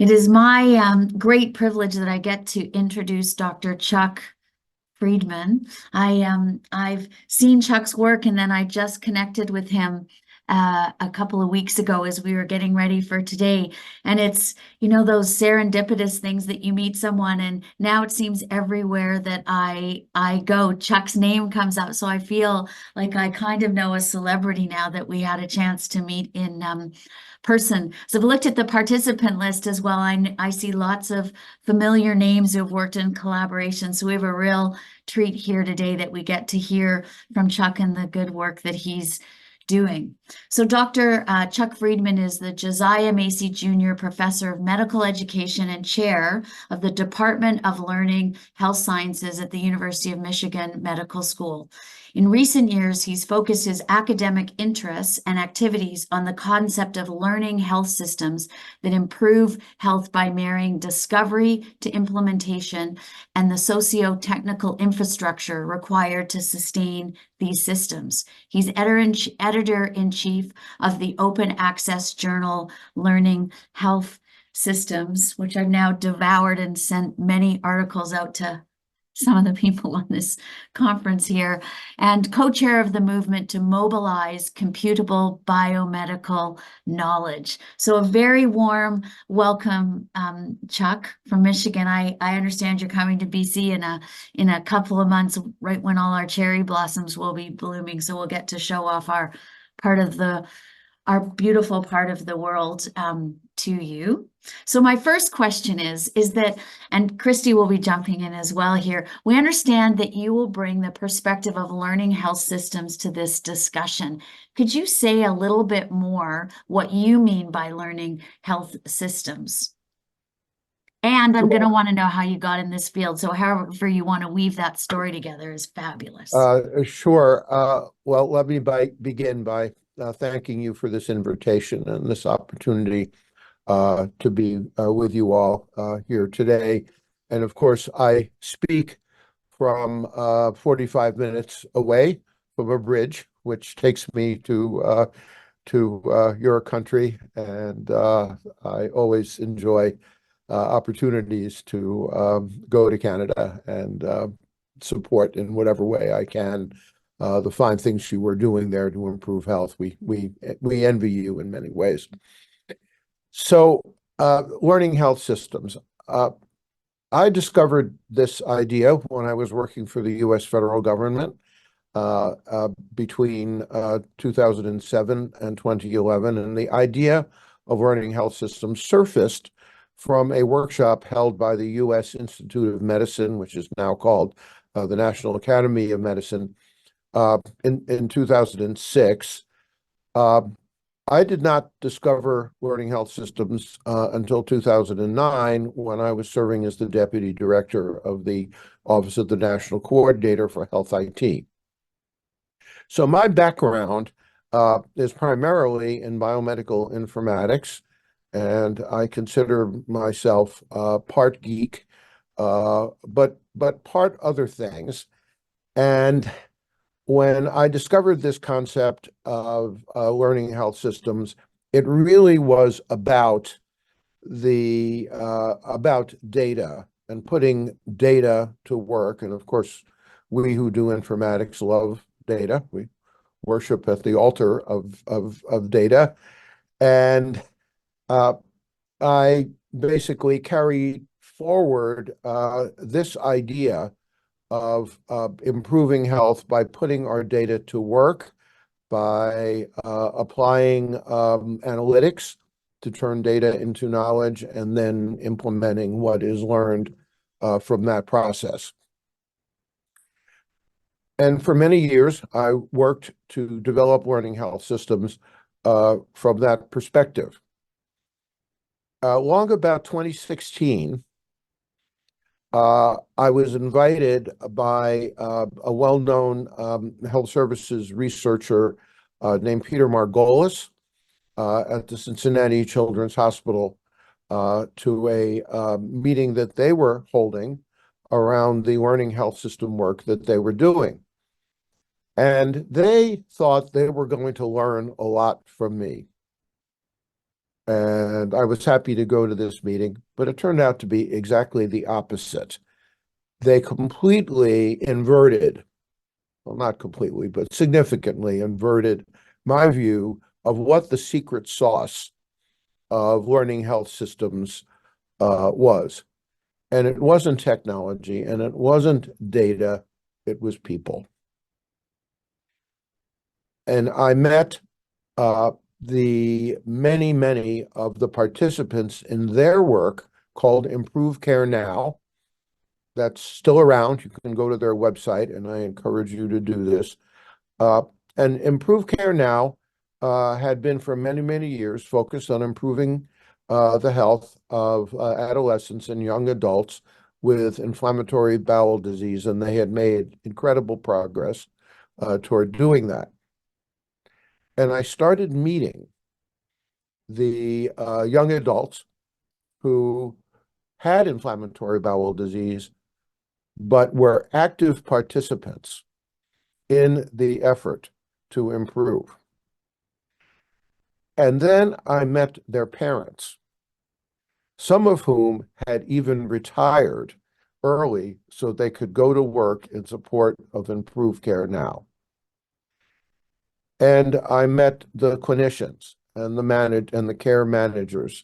It is my great privilege that I get to introduce Dr. Chuck Friedman. I've seen Chuck's work, and then I just connected with him a couple of weeks ago as we were getting ready for today. And it's, those serendipitous things that you meet someone, and now it seems everywhere that I go, Chuck's name comes up. So I feel like I kind of know a celebrity now that we had a chance to meet in person. So I've looked at the participant list as well. I see lots of familiar names who've worked in collaboration. So we have a real treat here today that we get to hear from Chuck and the good work that he's doing. So Dr. Chuck Friedman is the Josiah Macy Jr. Professor of Medical Education and Chair of the Department of Learning Health Sciences at the University of Michigan Medical School. In recent years, he's focused his academic interests and activities on the concept of learning health systems that improve health by marrying discovery to implementation and the socio-technical infrastructure required to sustain these systems. He's editor-in-chief of the open access journal Learning Health Systems, which I've now devoured and sent many articles out to some of the people on this conference here, and co-chair of the movement to mobilize computable biomedical knowledge. So a very warm welcome, Chuck, from Michigan. I understand you're coming to BC in a couple of months, right when all our cherry blossoms will be blooming. So we'll get to show off our beautiful part of the world to you. So my first question is that, and Christy will be jumping in as well here, we understand that you will bring the perspective of learning health systems to this discussion. Could you say a little bit more what you mean by learning health systems? And I'm going to want to know how you got in this field. So however you want to weave that story together is fabulous. Sure. Well, let me begin by thanking you for this invitation and this opportunity to be with you all here today. And of course, I speak from 45 minutes away from a bridge, which takes me to your country. And I always enjoy opportunities to go to Canada and support in whatever way I can the fine things you were doing there to improve health. We envy you in many ways. So, learning health systems. I discovered this idea when I was working for the U.S. federal government between 2007 and 2011, and the idea of learning health systems surfaced from a workshop held by the U.S. Institute of Medicine, which is now called the National Academy of Medicine, in 2006. I did not discover learning health systems until 2009 when I was serving as the deputy director of the Office of the National Coordinator for Health IT. So my background is primarily in biomedical informatics, and I consider myself part geek, but part other things. And when I discovered this concept of learning health systems, it really was about about data and putting data to work. And of course, we who do informatics love data. We worship at the altar of data. And I basically carried forward this idea of improving health by putting our data to work, by applying analytics to turn data into knowledge, and then implementing what is learned from that process. And for many years, I worked to develop learning health systems from that perspective. Long about 2016, I was invited by a well-known health services researcher named Peter Margolis at the Cincinnati Children's Hospital to a meeting that they were holding around the learning health system work that they were doing. And they thought they were going to learn a lot from me. And I was happy to go to this meeting, but it turned out to be exactly the opposite. They completely inverted, well, not completely, but significantly inverted my view of what the secret sauce of learning health systems was. And it wasn't technology, and it wasn't data, it was people. And I met the many of the participants in their work called Improve Care Now. That's still around. You can go to their website, and I encourage you to do this. And Improve Care Now had been for many years focused on improving the health of adolescents and young adults with inflammatory bowel disease, and they had made incredible progress toward doing that. And I started meeting the young adults who had inflammatory bowel disease, but were active participants in the effort to improve. And then I met their parents, some of whom had even retired early so they could go to work in support of Improve Care Now. And I met the clinicians and the care managers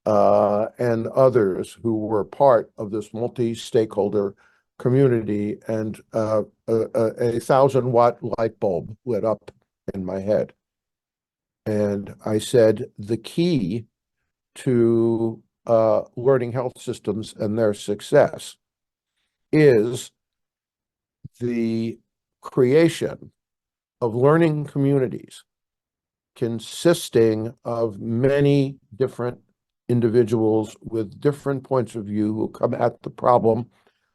and others who were part of this multi-stakeholder community, and a 1,000-watt light bulb lit up in my head. And I said, the key to learning health systems and their success is the creation of learning communities consisting of many different individuals with different points of view who come at the problem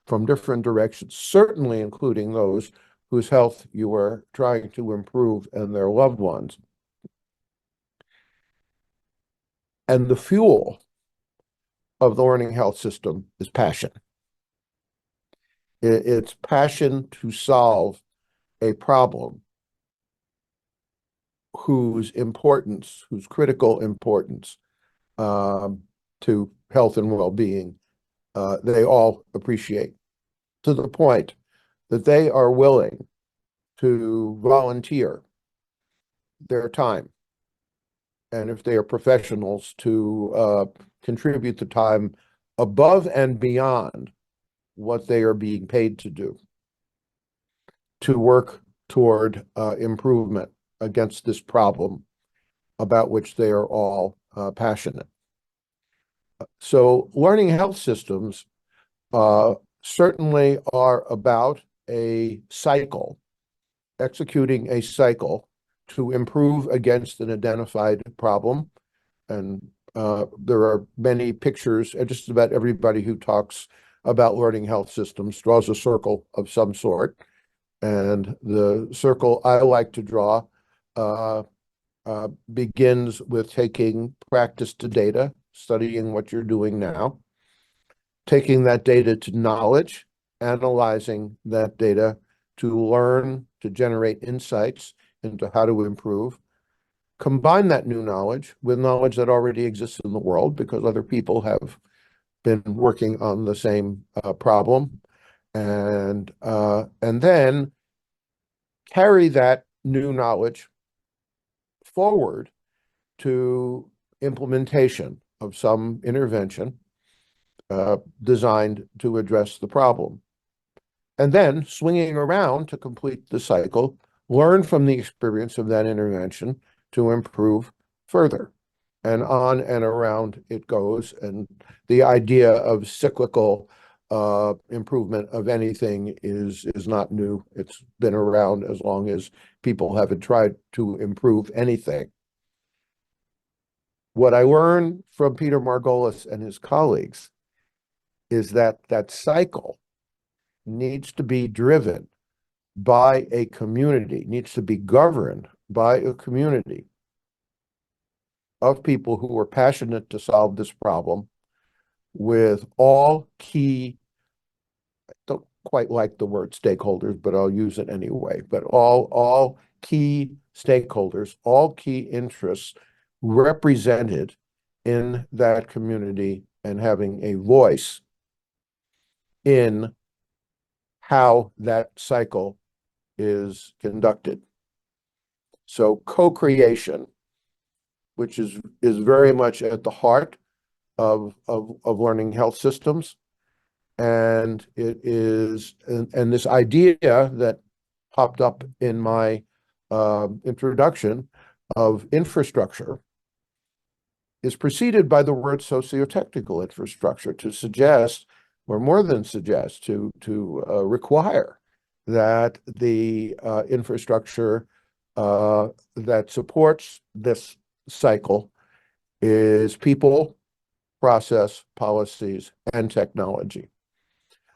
from different directions, certainly including those whose health you are trying to improve and their loved ones. And the fuel of the learning health system is passion. It's passion to solve a problem whose critical importance to health and well-being they all appreciate, to the point that they are willing to volunteer their time, and if they are professionals, to contribute the time above and beyond what they are being paid to do, to work toward improvement against this problem about which they are all passionate. So learning health systems certainly are about a cycle, executing a cycle to improve against an identified problem. And there are many pictures, and just about everybody who talks about learning health systems draws a circle of some sort. And the circle I like to draw begins with taking practice to data, studying what you're doing now, taking that data to knowledge, analyzing that data to learn, to generate insights into how to improve, combine that new knowledge with knowledge that already exists in the world because other people have been working on the same problem, and then carry that new knowledge forward to implementation of some intervention designed to address the problem. And then swinging around to complete the cycle, learn from the experience of that intervention to improve further. And on and around it goes. And the idea of cyclical improvement of anything is not new. It's been around as long as people haven't tried to improve anything. What I learned from Peter Margolis and his colleagues is that that cycle needs to be driven by a community, needs to be governed by a community of people who are passionate to solve this problem, with all key, I don't quite like the word stakeholders, but I'll use it anyway, but all key stakeholders, all key interests represented in that community and having a voice in how that cycle is conducted. So co-creation, which is very much at the heart of learning health systems. And it is, and this idea that popped up in my introduction of infrastructure is preceded by the word socio-technical infrastructure to suggest, or more than suggest, to require that the infrastructure that supports this cycle is people, process, policies, and technology.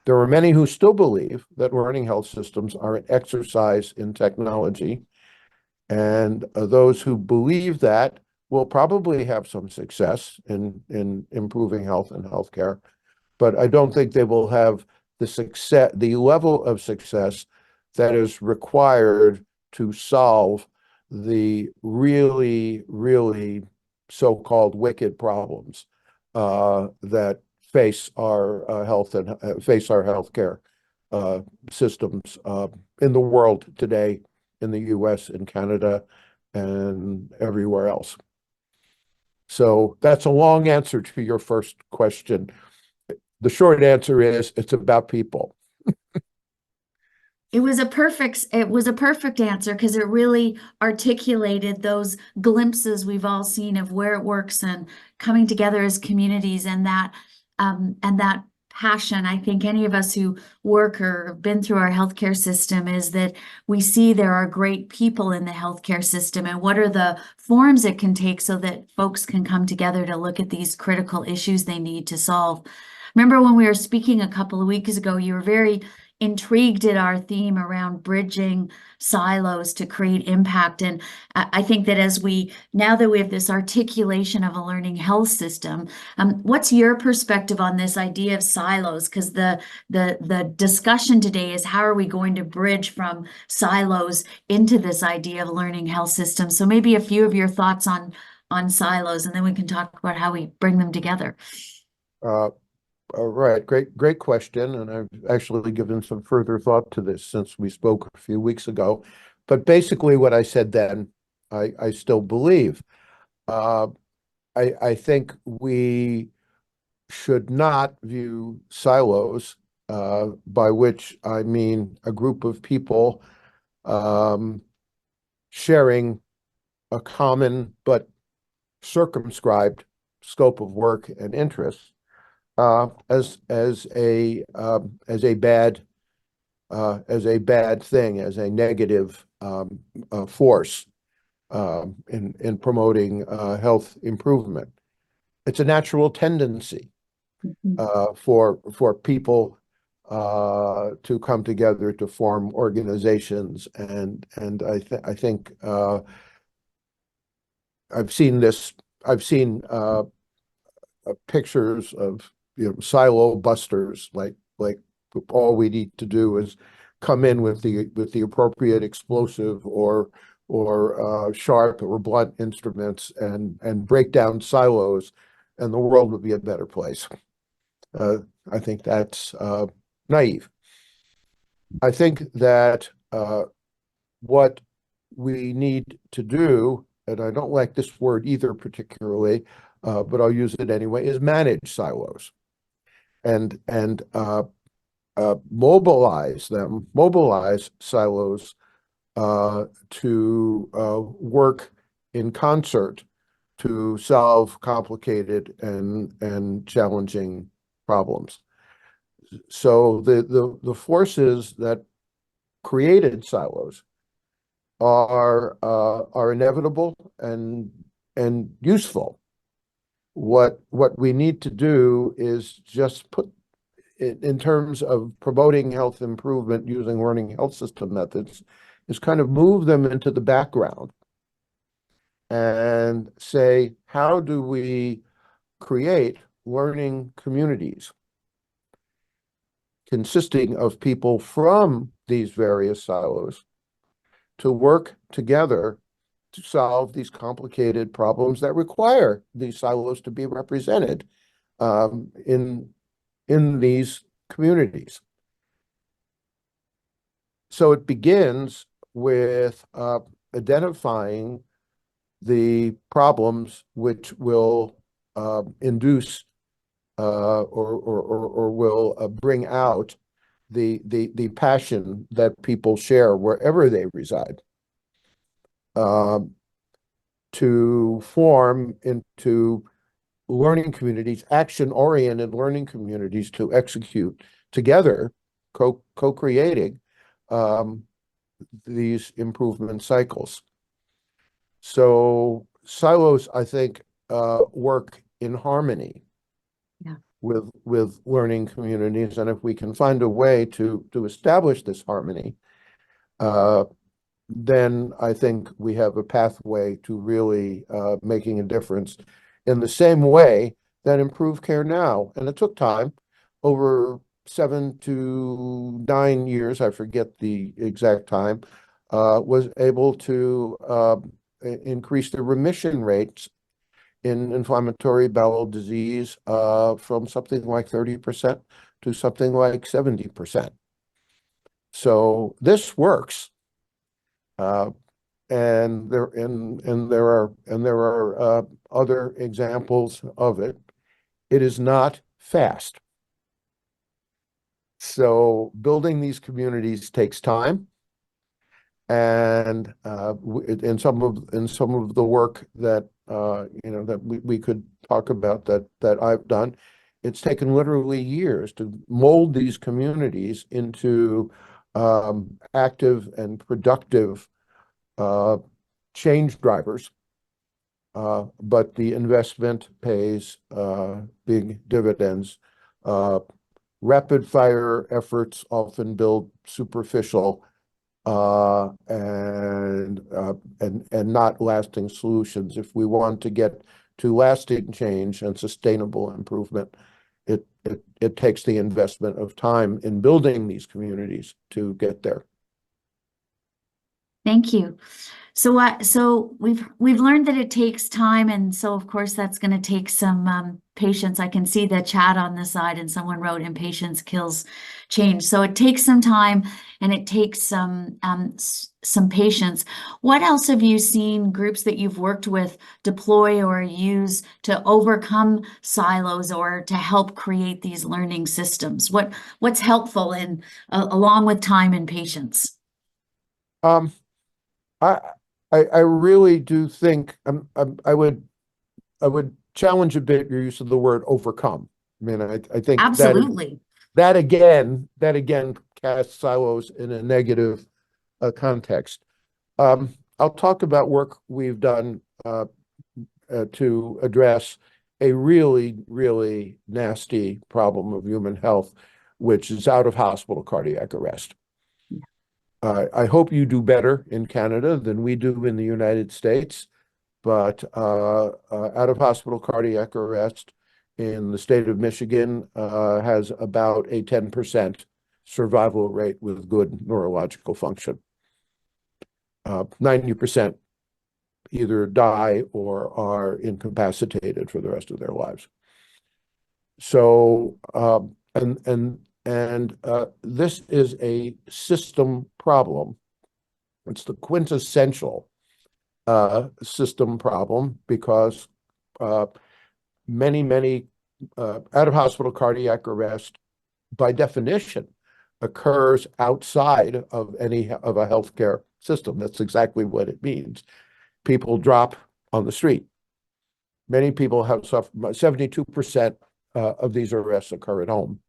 There are many who still believe that learning health systems are an exercise in technology, and those who believe that will probably have some success in improving health and healthcare, but I don't think they will have the level of success that is required to solve the really, really so-called wicked problems that face our health and face our healthcare systems in the world today, in the US and Canada and everywhere else. So that's a long answer to your first question. The short answer is it's about people. It was a perfect answer because it really articulated those glimpses we've all seen of where it works and coming together as communities, and that passion. I think any of us who work or have been through our healthcare system is that we see there are great people in the healthcare system, and what are the forms it can take so that folks can come together to look at these critical issues they need to solve. Remember when we were speaking a couple of weeks ago, you were very intrigued at our theme around bridging silos to create impact. And I think that now that we have this articulation of a learning health system, what's your perspective on this idea of silos? Because the discussion today is how are we going to bridge from silos into this idea of a learning health system? So maybe a few of your thoughts on silos, and then we can talk about how we bring them together. All right, great question. And I've actually given some further thought to this since we spoke a few weeks ago. But basically what I said then, I still believe. I think we should not view silos, by which I mean a group of people sharing a common but circumscribed scope of work and interests, as a bad thing, as a negative force in promoting health improvement. It's a natural tendency for people to come together to form organizations, and I think I've seen this. I've seen pictures of silo busters, like all we need to do is come in with the appropriate explosive or sharp or blunt instruments and break down silos, and the world would be a better place. I think that's naive. I think that what we need to do, and I don't like this word either particularly, but I'll use it anyway, is manage silos and mobilize silos to work in concert to solve complicated and challenging problems. So the forces that created silos are inevitable and useful. What we need to do is just put it in terms of promoting health improvement using learning health system methods, is kind of move them into the background and say, how do we create learning communities consisting of people from these various silos to work together to solve these complicated problems that require these silos to be represented in these communities. So it begins with identifying the problems which will induce or will bring out the passion that people share wherever they reside, to form into learning communities, action-oriented learning communities to execute together, co-creating these improvement cycles. So silos, I think, work in harmony with learning communities, and if we can find a way to establish this harmony, then I think we have a pathway to really making a difference in the same way that Improve Care Now, and it took time, over 7 to 9 years, I forget the exact time, was able to increase the remission rates in inflammatory bowel disease from something like 30% to something like 70%. So this works. And there are other examples of it. It is not fast. So building these communities takes time, and in some of the work that that we could talk about that I've done, it's taken literally years to mold these communities into active and productive change drivers, but the investment pays big dividends. Rapid fire efforts often build superficial and not lasting solutions. If we want to get to lasting change and sustainable improvement, it takes the investment of time in building these communities to get there. Thank you. So we've learned that it takes time, and so of course that's going to take some patience. I can see the chat on the side, and someone wrote, "Impatience kills change." So it takes some time, and it takes some patience. What else have you seen groups that you've worked with deploy or use to overcome silos or to help create these learning systems? What's helpful in along with time and patience? Um, I really do think I would challenge a bit your use of the word overcome. I mean, I think Absolutely. that again casts silos in a negative context. I'll talk about work we've done to address a really nasty problem of human health, which is out of hospital cardiac arrest. I hope you do better in Canada than we do in the United States, but out of hospital cardiac arrest in the state of Michigan has about a 10% survival rate with good neurological function. 90% either die or are incapacitated for the rest of their lives. So, this is a system problem. It's the quintessential system problem because many out-of-hospital cardiac arrest, by definition, occurs outside of a healthcare system. That's exactly what it means. People drop on the street. Many people have suffered. 72% of these arrests occur at home.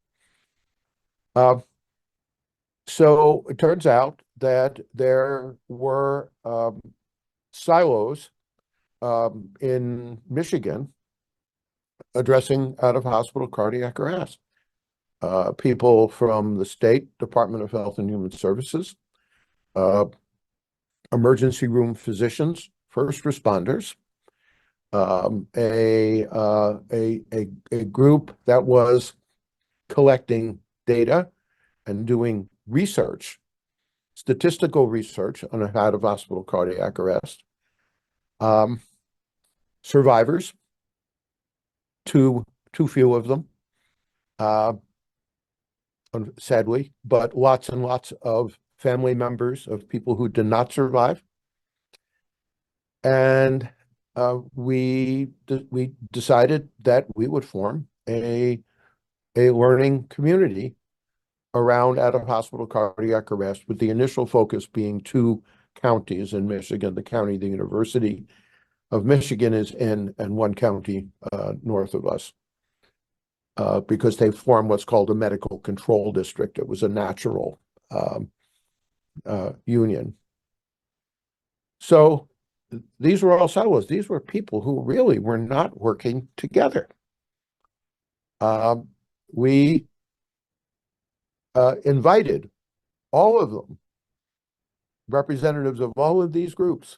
So it turns out that there were silos in Michigan addressing out-of-hospital cardiac arrest. People from the State Department of Health and Human Services, emergency room physicians, first responders, a group that was collecting data and doing research, statistical research on out-of-hospital cardiac arrest, Um, Survivors, too few of them, uh, sadly, but lots and lots of family members of people who did not survive. And we decided that we would form a learning community around out-of-hospital cardiac arrest, with the initial focus being two counties in Michigan, the county the University of Michigan is in, and one county north of us, because they formed what's called a medical control district. It was a natural union. So these were all silos. These were people who really were not working together. We invited all of them, representatives of all of these groups,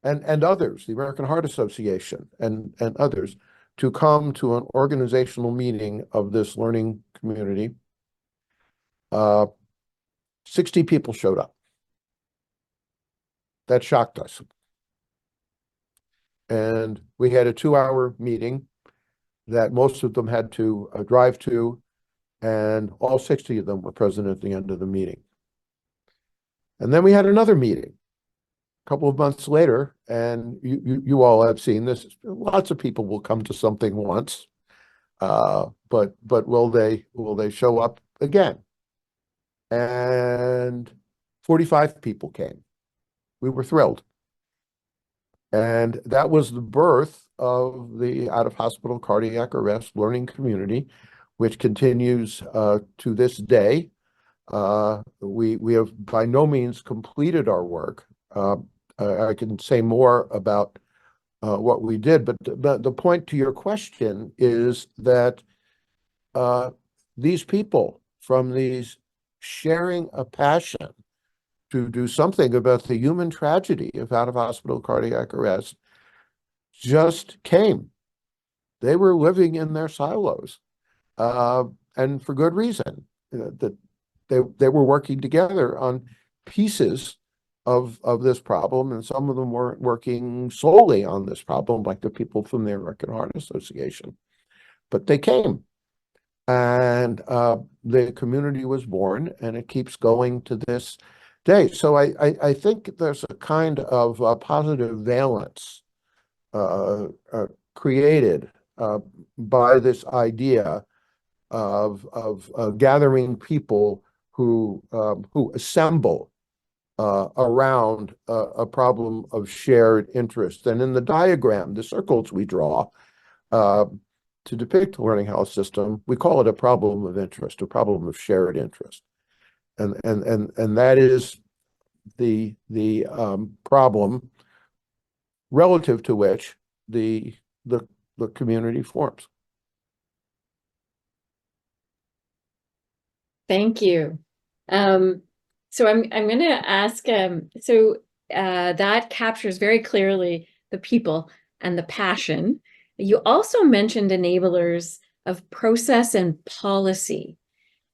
and others, the American Heart Association and others, to come to an organizational meeting of this learning community. 60 people showed up. That shocked us. And we had a 2-hour meeting that most of them had to drive to, and all 60 of them were present at the end of the meeting. And then we had another meeting a couple of months later, and you all have seen this. Lots of people will come to something once, but will they show up again? And 45 people came. We were thrilled. And that was the birth of the out-of-hospital cardiac arrest learning community, which continues to this day. We have by no means completed our work. I can say more about what we did, but the point to your question is that these people from these sharing a passion to do something about the human tragedy of out-of-hospital cardiac arrest just came. They were living in their silos, and for good reason. That they were working together on pieces of this problem, and some of them weren't working solely on this problem, like the people from the American Heart Association. But they came, and the community was born, and it keeps going to this day. So I think there's a kind of positive valence created by this idea of gathering people who assemble around a problem of shared interest. And in the diagram, the circles we draw to depict the learning health system, we call it a problem of interest, a problem of shared interest. And that is the problem relative to which the community forms. Thank you. So I'm going to ask, that captures very clearly the people and the passion. You also mentioned enablers of process and policy.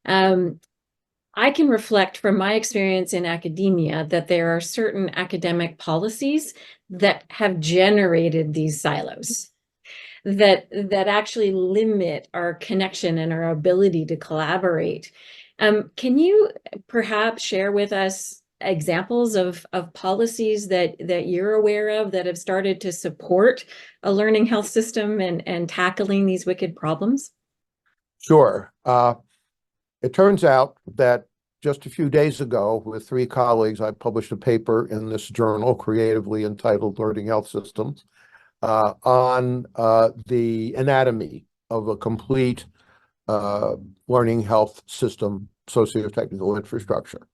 I can reflect from my experience in academia that there are certain academic policies that have generated these silos, that actually limit our connection and our ability to collaborate. Can you perhaps share with us examples of policies that you're aware of that have started to support a learning health system and tackling these wicked problems? Sure. It turns out that just a few days ago, with 3 colleagues, I published a paper in this journal, creatively entitled Learning Health Systems, on the anatomy of a complete learning health system socio-technical infrastructure.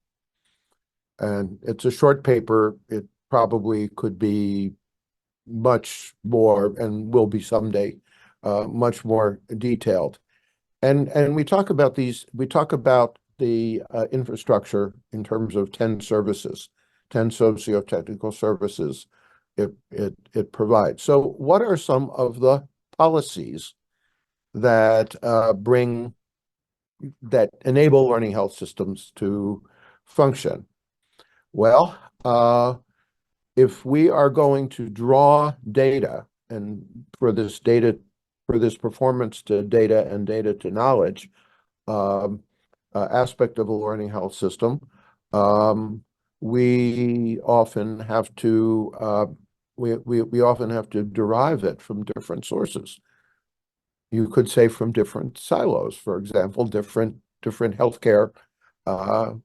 And it's a short paper. It probably could be much more, and will be someday, much more detailed. And we talk about the infrastructure in terms of 10 services, 10 socio-technical services it provides. So what are some of the policies that enable learning health systems to function? Well, if we are going to draw data, and for this performance to data and data to knowledge aspect of a learning health system, we often have to we often have to derive it from different sources. You could say from different silos, for example, different healthcare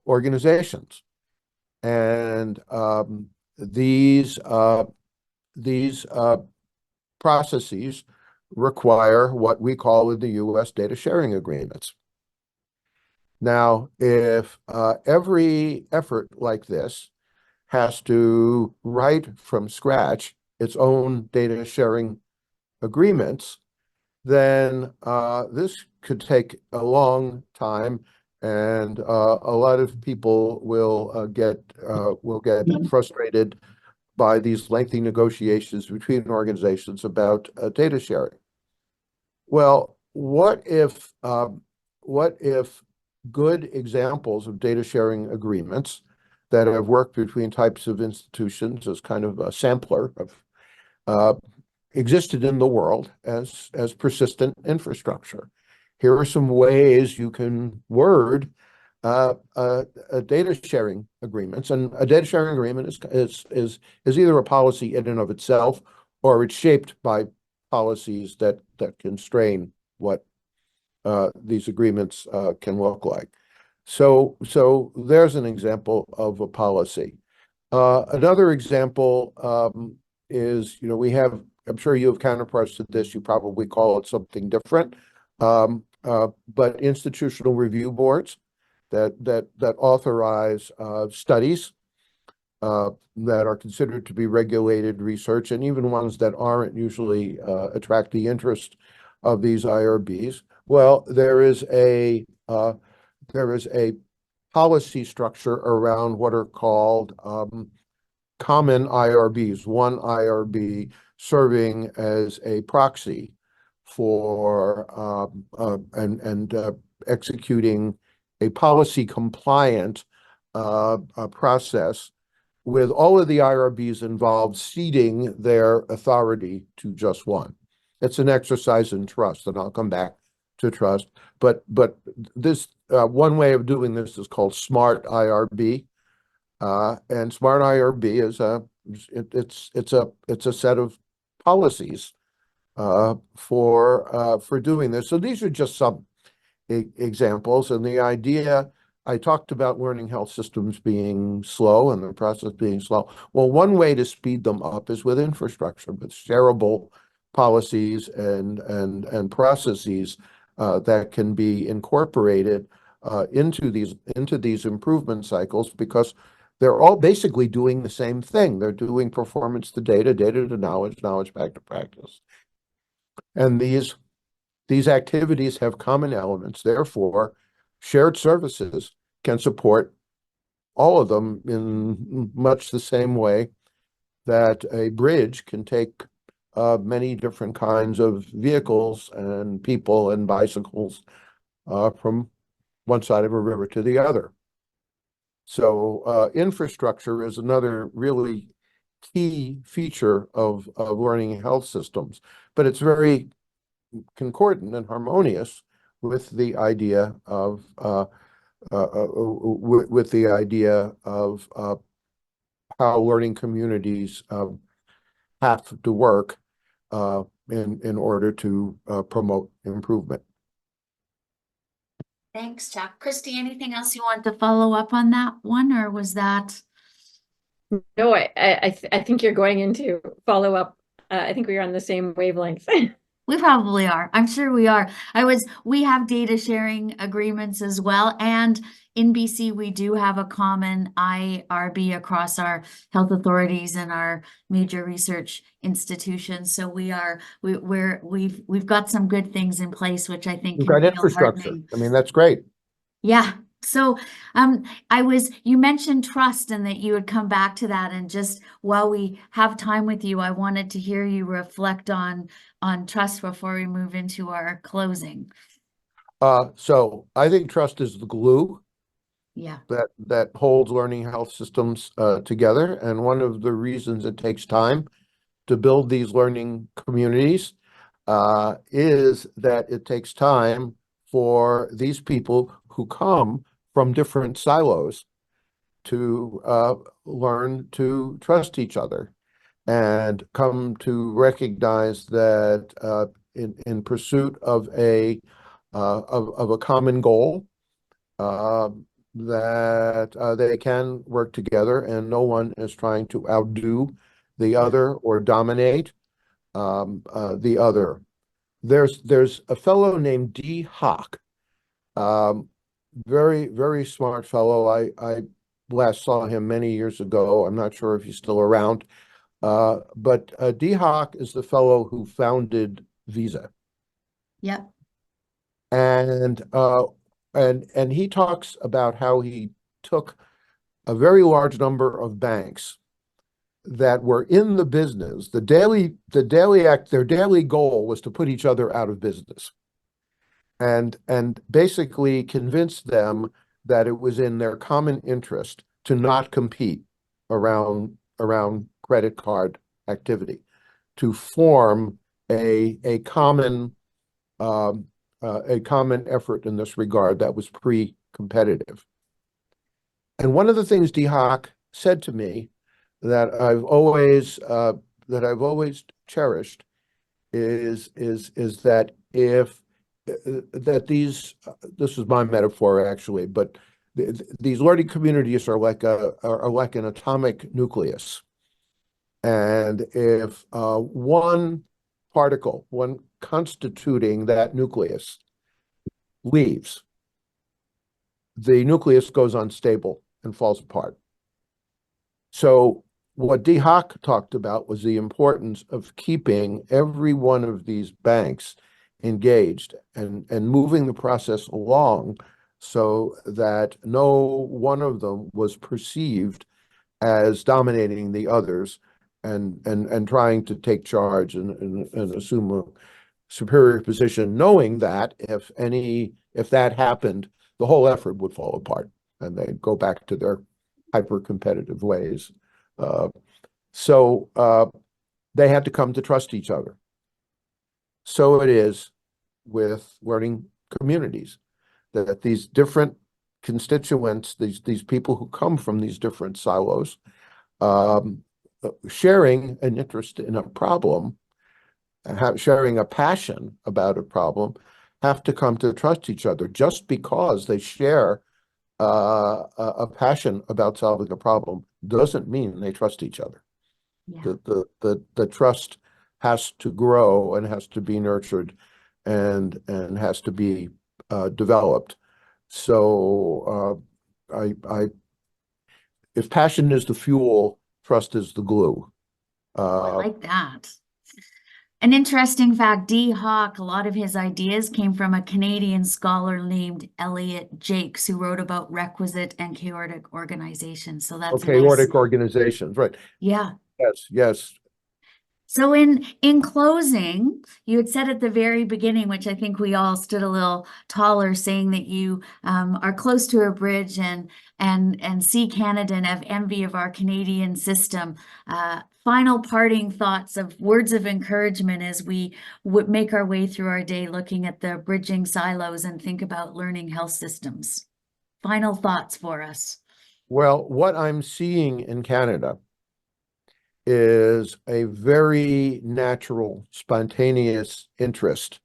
organizations. And these processes require what we call in the U.S. data sharing agreements. Now, if every effort like this has to write from scratch its own data sharing agreements, then this could take a long time, and a lot of people will get frustrated by these lengthy negotiations between organizations about data sharing. Well, what if good examples of data sharing agreements that have worked between types of institutions as kind of a sampler of existed in the world as persistent infrastructure? Here are some ways you can word a data sharing agreements, and a data sharing agreement is either a policy in and of itself, or it's shaped by policies that constrain what these agreements can look like. So there's an example of a policy. Another example is, we have, I'm sure you have counterparts to this, you probably call it something different, but institutional review boards that authorize studies that are considered to be regulated research, and even ones that aren't usually attract the interest of these IRBs. Well, there is a policy structure around what are called common IRBs, one IRB serving as a proxy for executing a policy compliant process, with all of the IRBs involved ceding their authority to just one. It's an exercise in trust, and I'll come back to trust. But this one way of doing this is called Smart IRB, and Smart IRB is it's a set of policies for doing this. So these are just some examples, and the idea, I talked about learning health systems being slow and the process being slow. Well, one way to speed them up is with infrastructure, with shareable policies and processes that can be incorporated into these improvement cycles, because they're all basically doing the same thing. They're doing performance to data, data to knowledge, knowledge back to practice. And these activities have common elements. Therefore, shared services can support all of them in much the same way that a bridge can take many different kinds of vehicles and people and bicycles from one side of a river to the other. So infrastructure is another really key feature of learning health systems, but it's very concordant and harmonious with the idea of how learning communities have to work in order to promote improvement. Thanks, Chuck. Christy, anything else you want to follow up on that one, or was that? No, I think you're going into follow up. I think we are on the same wavelength. We probably are. I'm sure we are. We have data sharing agreements as well. And in BC, we do have a common IRB across our health authorities and our major research institutions. So we've got some good things in place, which I think We've can got feel infrastructure. heartening. I mean, that's great. Yeah. So you mentioned trust, and that you would come back to that. And just while we have time with you, I wanted to hear you reflect on trust before we move into our closing. So I think trust is the glue Yeah. that holds learning health systems together. And one of the reasons it takes time to build these learning communities is that it takes time for these people who come from different silos to learn to trust each other and come to recognize that in pursuit of a common goal, uh, that they can work together and no one is trying to outdo the other or dominate the other. There's a fellow named D. Hock, um, very smart fellow. I last saw him many years ago. I'm not sure if he's still around. But D. Hock is the fellow who founded Visa. Yep. And and he talks about how he took a very large number of banks that were in the business. Their daily goal was to put each other out of business. And basically convinced them that it was in their common interest to not compete around credit card activity, to form a common effort in this regard that was pre-competitive. And one of the things D. Hock said to me that I've always cherished is that if that these this is my metaphor actually, but these learning communities are like an atomic nucleus. And if one particle, one constituting that nucleus leaves, the nucleus goes unstable and falls apart. So what D. Hock talked about was the importance of keeping every one of these banks engaged and moving the process along so that no one of them was perceived as dominating the others and trying to take charge and assume a superior position, knowing that if that happened, the whole effort would fall apart and they'd go back to their hyper-competitive ways. So they had to come to trust each other. So it is with learning communities, that these different constituents, these people who come from these different silos, sharing an interest in a problem, sharing a passion about a problem, have to come to trust each other. Just because they share a passion about solving a problem doesn't mean they trust each other. Yeah. The trust has to grow and has to be nurtured and has to be developed. So if passion is the fuel, trust is the glue. I like that. An interesting fact, D. Hock, a lot of his ideas came from a Canadian scholar named Elliot Jakes, who wrote about requisite and chaotic organizations. So that's a nice, chaotic organizations, right? yeah. Yes. So in closing, you had said at the very beginning, which I think we all stood a little taller, saying that you are close to a bridge and see Canada and have envy of our Canadian system. Final parting thoughts of words of encouragement as we would make our way through our day, looking at the bridging silos and think about learning health systems. Final thoughts for us. Well, what I'm seeing in Canada is a very natural, spontaneous interest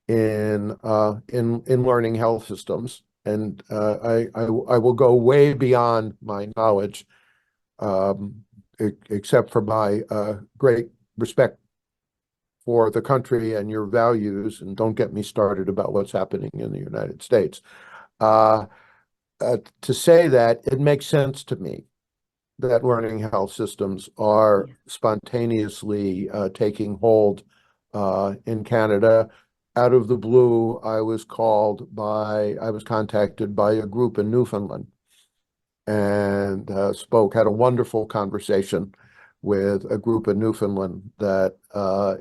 in learning health systems, and I will go way beyond my knowledge, except for my great respect for the country and your values, and don't get me started about what's happening in the United States. To say that it makes sense to me that learning health systems are spontaneously taking hold in Canada. Out of the blue, I was contacted by a group in Newfoundland and had a wonderful conversation with a group in Newfoundland that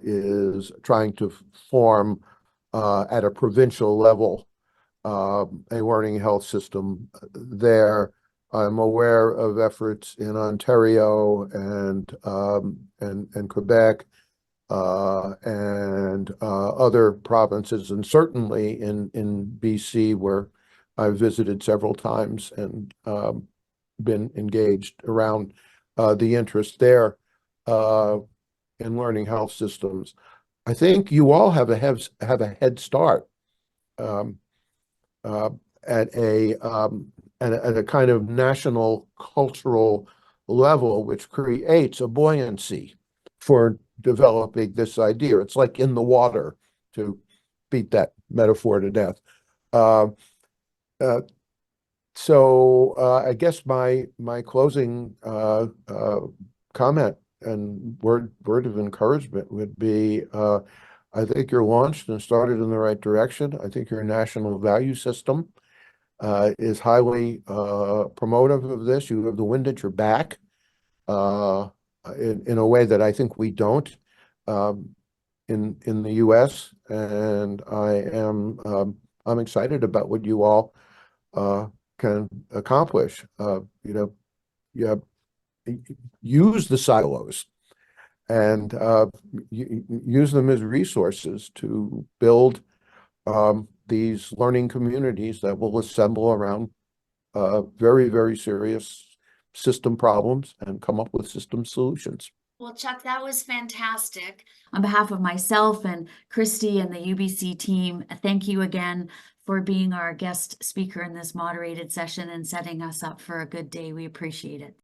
is trying to form at a provincial level a learning health system there. I'm aware of efforts in Ontario and Quebec and other provinces, and certainly in BC, where I've visited several times and been engaged around the interest there in learning health systems. I think you all have a head start um, uh, at a kind of national cultural level, which creates a buoyancy for developing this idea. It's like in the water, to beat that metaphor to death. Uh, uh, I guess my closing comment and word of encouragement would be, I think you're launched and started in the right direction. I think your national value system is highly promotive of this. You have the wind at your back in a way that I think we don't in the U.S. And I'm excited about what you all can accomplish. You use the silos and use them as resources to build these learning communities that will assemble around very, very serious system problems and come up with system solutions. Well, Chuck, that was fantastic. On behalf of myself and Christy and the UBC team, thank you again for being our guest speaker in this moderated session and setting us up for a good day. We appreciate it.